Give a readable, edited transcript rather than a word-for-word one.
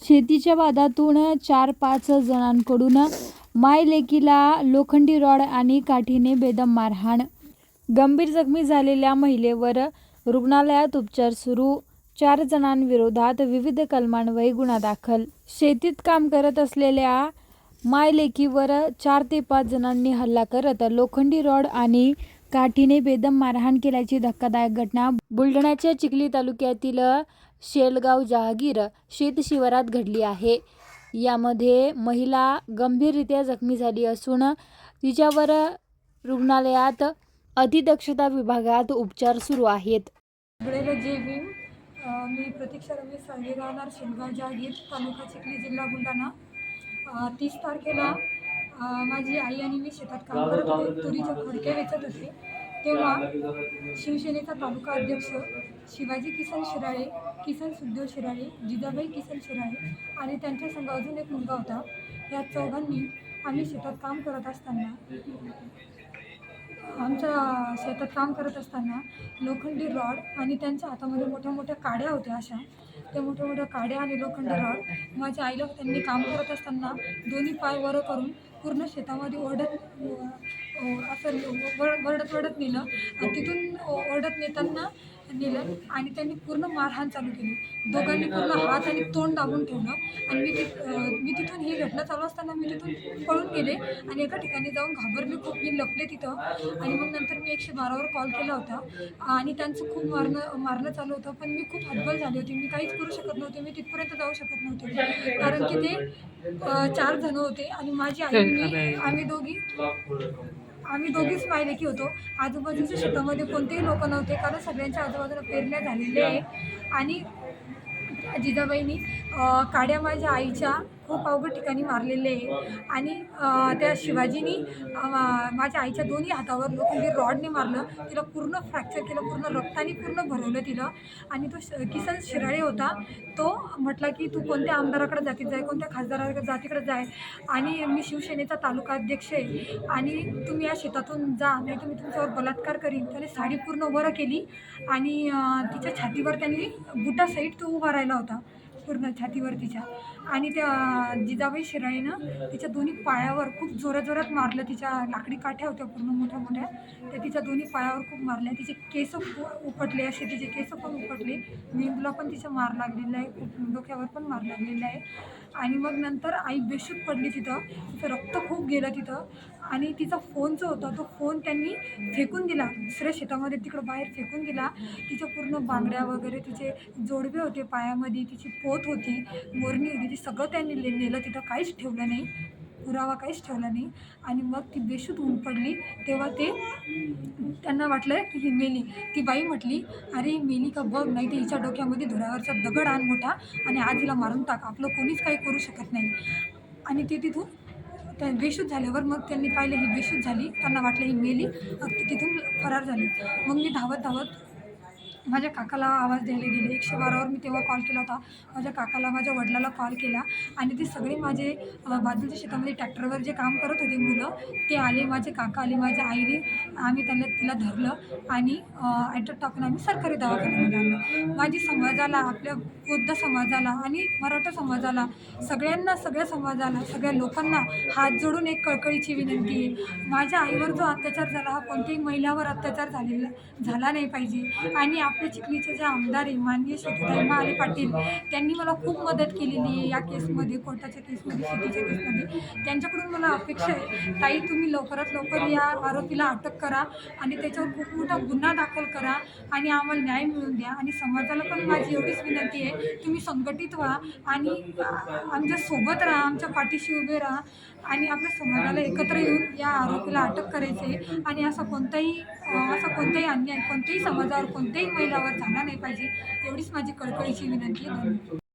शेतीच्या वादातून 4-5 जणांकडून मायलेकीला लोखंडी रॉड आणि काठीने बेदम मारहाण. गंभीर जखमी झालेल्या महिलेवर रुग्णालयात उपचार सुरू. 4 जणांविरोधात विविध कलमान्वये गुन्हा दाखल. शेतीत काम करत असलेल्या मायलेकीवर 4 ते 5 जणांनी हल्ला करत लोखंडी रॉड आणि काठीने बेदम मारहाण केल्याची धक्कादायक घटना बुलढाण्याच्या चिखली तालुक्यातील शेलगाव जहागीर शेतशिवारात घडली आहे. यामध्ये महिला गंभीररीत्या जखमी झाली असून तिच्यावर रुग्णालयात अतिदक्षता विभागात उपचार सुरू आहेत. जय भीम. मी प्रतीक्षा रमेश साळवे, राहणार शेलगाव जहागीर, तालुका चिखली, जिल्हा बुलढाणा. 30 तारखेला माझी आई आणि मी शेतात काम करत होते, तुरीचे फडके वेचत होते. तेव्हा शिवसेनेचा तालुका अध्यक्ष शिवाजी किसन शिराळे, किसन सुखदेव शिराळे, जिजाबाई किसन शिराळे आणि त्यांच्या संग अजून एक मुलगा होता. या चौघांनी आम्ही शेतात काम करत असताना लोखंडी रॉड आणि त्यांच्या हातामध्ये मोठ्या मोठ्या काड्या होत्या. अशा त्या मोठ्या मोठ्या काड्या आणि लोखंडी रॉड माझ्या आईला त्यांनी काम करत असताना दोन्ही पाय वर करून पूर्ण शेतामध्ये ओरडत नेलं आणि तिथून ओरडत नेलं आणि त्यांनी पूर्ण मारहाण चालू केली. दोघांनी पूर्ण हात आणि तोंड दाबून ठेवलं आणि मी तिथून ही घटना चालू असताना मी तिथून पळून गेले आणि एका ठिकाणी जाऊन घाबरले खूप. मी लपले तिथं आणि मग नंतर मी 112वर कॉल केला होता आणि त्यांचं खूप मारणं चालू होतं. पण मी खूप हतबल झाले होते. मी काहीच करू शकत नव्हते. मी तिथपर्यंत जाऊ शकत नव्हते कारण की ते 4 जण होते आणि माझी आई मी आम्ही दोघीच मायलेकी होतो. आजूबाजूच्या शेतामध्ये कोणतेही लोक नव्हते कारण सगळ्यांच्या आजूबाजूला पेरण्या झालेल्या आहे. आणि जिजाबाईंनी काड्या माझ्या आईच्या खूप अवघड ठिकाणी मारलेले आहे आणि त्या शिवाजीनी माझ्या आईच्या दोन्ही हातावर लोखंडी रॉडने मारलं. तिला पूर्ण फ्रॅक्चर केलं, पूर्ण रक्ताने पूर्ण भरवलं तिला. आणि तो किसन शिराळे होता, तो म्हटला की तू कोणत्या आमदाराकडे जातीत जाय, कोणत्या खासदाराकडे जातीकडे जाय आणि मी शिवसेनेचा तालुका अध्यक्ष आहे आणि तुम्ही या शेतातून जा, नाही तुम्ही तुमच्यावर बलात्कार करीन. त्याने साडी पूर्ण वर केली आणि तिच्या छातीवर त्यांनी बुटासहित तो उभा राहिला होता पूर्ण छातीवर तिच्या. आणि त्या जिजाबाई शिराळेनं तिच्या दोन्ही पायावर खूप जोरात मारलं. तिच्या लाकडी काठ्या होत्या पूर्ण मोठ्या मोठ्या, त्या तिच्या दोन्ही पायावर खूप मारल्या. तिचे केस उपटले, असे तिचे केस पण उपटले. मेंदूला पण तिचा मार लागलेला आहे, खूप डोक्यावर पण मार लागलेला आहे. आणि मग नंतर आई बेशुद्ध पडली तिथं. तिचं रक्त खूप गेलं तिथं आणि तिचा फोन जो होता तो फोन त्यांनी फेकून दिला, दुसऱ्या शेतामध्ये तिकडं बाहेर फेकून दिला. तिच्या पूर्ण बांगड्या वगैरे, तिचे जोडवे होते पायामध्ये, तिची पोत होती, मोरणी होती, ती सगळं त्यांनी नेलं. तिथं काहीच ठेवलं नाही, पुरावा काहीच ठेवला नाही. आणि मग ती बेशुद्ध होऊन पडली. तेव्हा त्यांना वाटलं की ही मेली. ती बाई म्हटली, अरे ही मेली का बघ, नाही तर हिच्या डोक्यामध्ये धुरावरचा दगड आण मोठा आणि आज हिला मारून टाक, आपलं कोणीच काही करू शकत नाही. आणि ते तिथून त्या बेशुद्ध झाल्यावर मग त्यांनी पाहिलं ही बेशुद्ध झाली, त्यांना वाटलं ही मेली, मग ती तिथून फरार झाली. मग मी धावत माझ्या काकाला आवाज द्यायला गेले. 112वर मी तेव्हा कॉल केला होता. माझ्या काकाला, माझ्या वडिलाला कॉल केला आणि ते सगळे माझे बाजूच्या शेतामध्ये ट्रॅक्टरवर जे काम करत होते मुलं, ते आले. माझे काका आले, माझ्या आईने आम्ही तिला धरलं आणि ॲटक टाकून आम्ही सरकारी दवाखान्यामध्ये आणलं. माझी समाजाला, आपल्या बौद्ध समाजाला आणि मराठा समाजाला, सगळ्या समाजाला, सगळ्या लोकांना हात जोडून एक कळकळीची विनंती आहे. माझ्या आईवर जो अत्याचार झाला हा कोणत्याही महिलावर अत्याचार झाला नाही पाहिजे. आणि आपल्या चिखलीचे जे आमदार आहे माननीय श्वेताताई महाले पाटील, त्यांनी मला खूप मदत केलेली आहे या केसमध्ये, कोर्टाच्या केसमध्ये, शेतीच्या केसमध्ये. त्यांच्याकडून मला अपेक्षा आहे, ताई तुम्ही लवकरात लवकर या आरोपीला अटक करा आणि त्याच्यावर खूप मोठा गुन्हा दाखल करा आणि आम्हाला न्याय मिळवून द्या. आणि समाजाला पण माझी एवढीच विनंती आहे, तुम्ही संघटित व्हा आणि आमच्या सोबत राहा, आमच्या पाठीशी उभे राहा आणि आपल्या समाजाला एकत्र येऊन या आरोपीला अटक करायचे. आणि असा कोणताही अन्याय कोणत्याही समाजावर, कोणत्याही महिलावर झाला नाही पाहिजे, एवढीच माझी कळकळीची विनंती आहे.